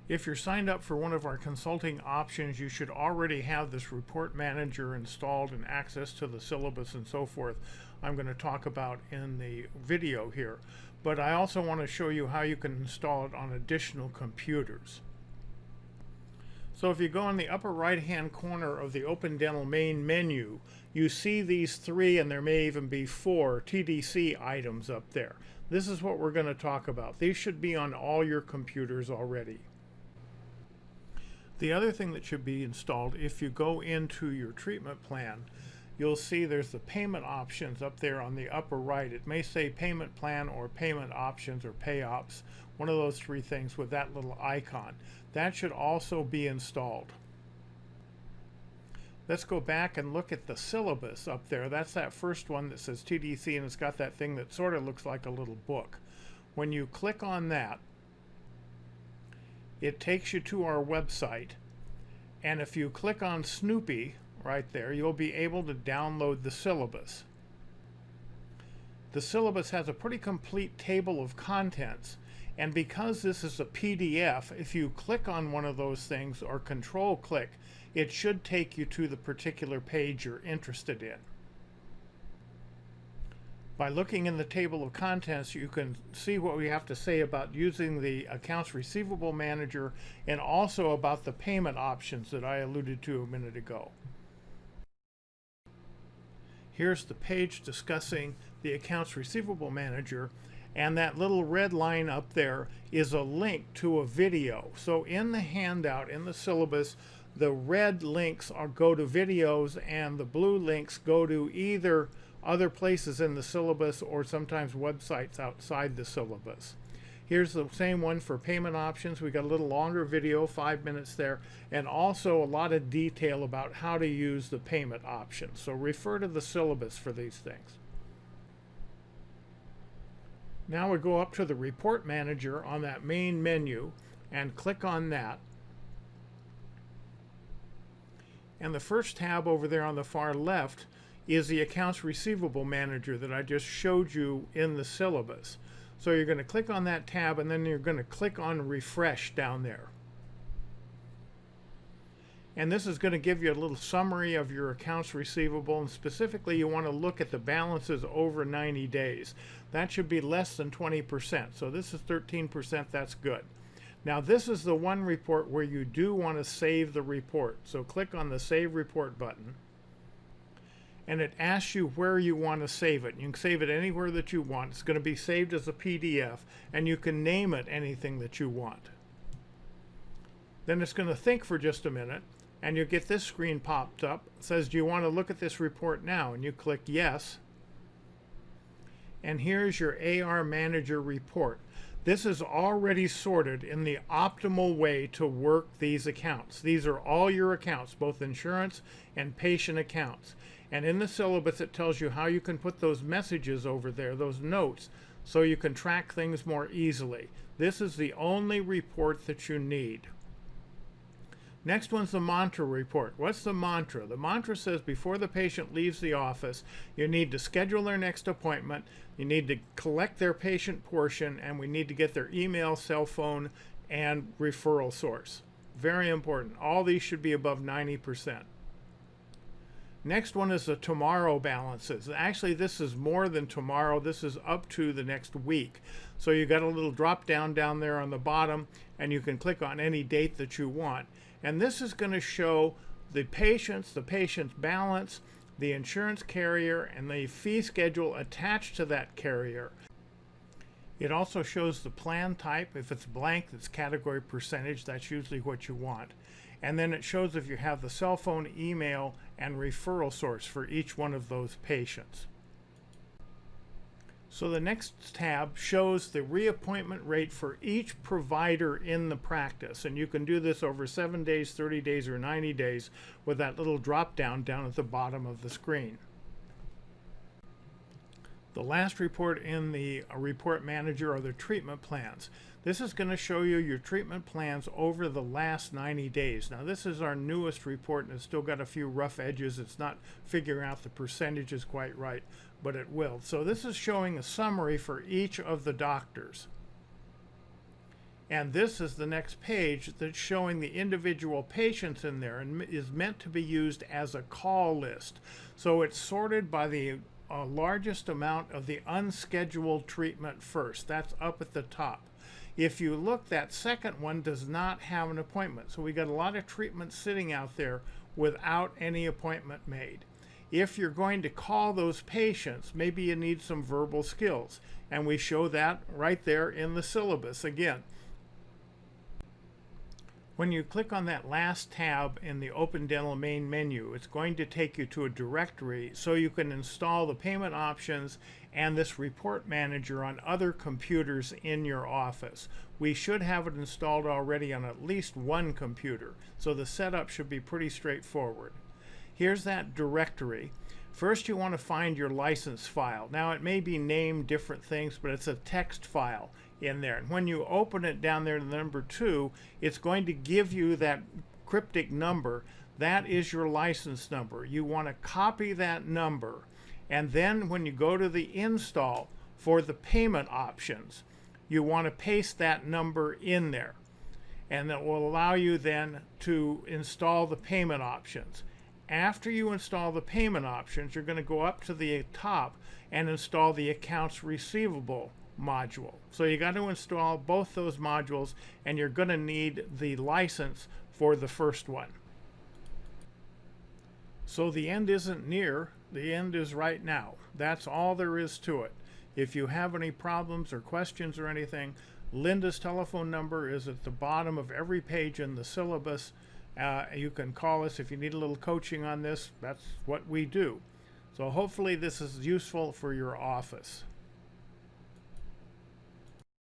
If you're signed up for one of our consulting options, you should already have this report manager installed and access to the syllabus and so forth. I'm going to talk about in the video here. But I also want to show you how you can install it on additional computers. So if you go in the upper right hand corner of the Open Dental main menu, you see these 3, and there may even be 4 TDC items up there. This is what we're going to talk about. These should be on all your computers already. The other thing that should be installed, if you go into your treatment plan, you'll see there's the payment options up there on the upper right. It may say payment plan or payment options or pay ops, one of those 3 things with that little icon. That should also be installed. Let's go back and look at the syllabus up there. That's that first one that says TDC, and it's got that thing that sort of looks like a little book. When you click on that, it takes you to our website, and if you click on Snoopy right there, you'll be able to download the syllabus. The syllabus has a pretty complete table of contents, and because this is a PDF, if you click on one of those things or control click, it should take you to the particular page you're interested in. By looking in the table of contents, you can see what we have to say about using the Accounts Receivable Manager and also about the payment options that I alluded to a minute ago. Here's the page discussing the Accounts Receivable Manager, and that little red line up there is a link to a video. So in the handout, in the syllabus, the red links go to videos, and the blue links go to either other places in the syllabus or sometimes websites outside the syllabus. Here's the same one for payment options. We got a little longer video, 5 minutes there, and also a lot of detail about how to use the payment options. So refer to the syllabus for these things. Now we go up to the Report Manager on that main menu and click on that. And the first tab over there on the far left is the Accounts Receivable Manager that I just showed you in the syllabus. So you're going to click on that tab, and then you're going to click on Refresh down there. And this is going to give you a little summary of your accounts receivable, and specifically you want to look at the balances over 90 days. That should be less than 20%. So this is 13%, that's good. Now this is the one report where you do want to save the report. So click on the Save Report button, and it asks you where you want to save it. You can save it anywhere that you want. It's going to be saved as a PDF, and you can name it anything that you want. Then it's going to think for just a minute, and you'll get this screen popped up. It says, do you want to look at this report now? And you click yes. And here's your AR Manager report. This is already sorted in the optimal way to work these accounts. These are all your accounts, both insurance and patient accounts. And in the syllabus, it tells you how you can put those messages over there, those notes, so you can track things more easily. This is the only report that you need. Next one's the mantra report. What's the mantra? The mantra says before the patient leaves the office, you need to schedule their next appointment, you need to collect their patient portion, and we need to get their email, cell phone, and referral source. Very important. All these should be above 90%. Next one is the tomorrow balances. Actually, this is more than tomorrow. This is up to the next week. So you got a little drop down there on the bottom, and you can click on any date that you want. And this is going to show the patient's balance, the insurance carrier, and the fee schedule attached to that carrier. It also shows the plan type. If it's blank, it's category percentage. That's usually what you want. And then it shows if you have the cell phone, email, and referral source for each one of those patients. So the next tab shows the reappointment rate for each provider in the practice. And you can do this over 7 days, 30 days, or 90 days with that little drop down at the bottom of the screen. The last report in the Report Manager are the treatment plans. This is going to show you your treatment plans over the last 90 days. Now this is our newest report, and it's still got a few rough edges. It's not figuring out the percentages quite right, but it will. So this is showing a summary for each of the doctors. And this is the next page that's showing the individual patients in there and is meant to be used as a call list. So it's sorted by the largest amount of the unscheduled treatment first. That's up at the top. If you look, that second one does not have an appointment. So we got a lot of treatments sitting out there without any appointment made. If you're going to call those patients, maybe you need some verbal skills. And we show that right there in the syllabus again. When you click on that last tab in the Open Dental main menu, it's going to take you to a directory so you can install the payment options and this report manager on other computers in your office. We should have it installed already on at least one computer, so the setup should be pretty straightforward. Here's that directory. First, you want to find your license file. Now, it may be named different things, but it's a text file in there. And when you open it down there to the number 2, it's going to give you that cryptic number. That is your license number. You want to copy that number. And then when you go to the install for the payment options, you want to paste that number in there. And that will allow you then to install the payment options. After you install the payment options, you're going to go up to the top and install the accounts receivable module. So you got to install both those modules, and you're going to need the license for the first one. So the end isn't near, the end is right now. That's all there is to it. If you have any problems or questions or anything, Linda's telephone number is at the bottom of every page in the syllabus. You can call us if you need a little coaching on this. That's what we do. So hopefully this is useful for your office.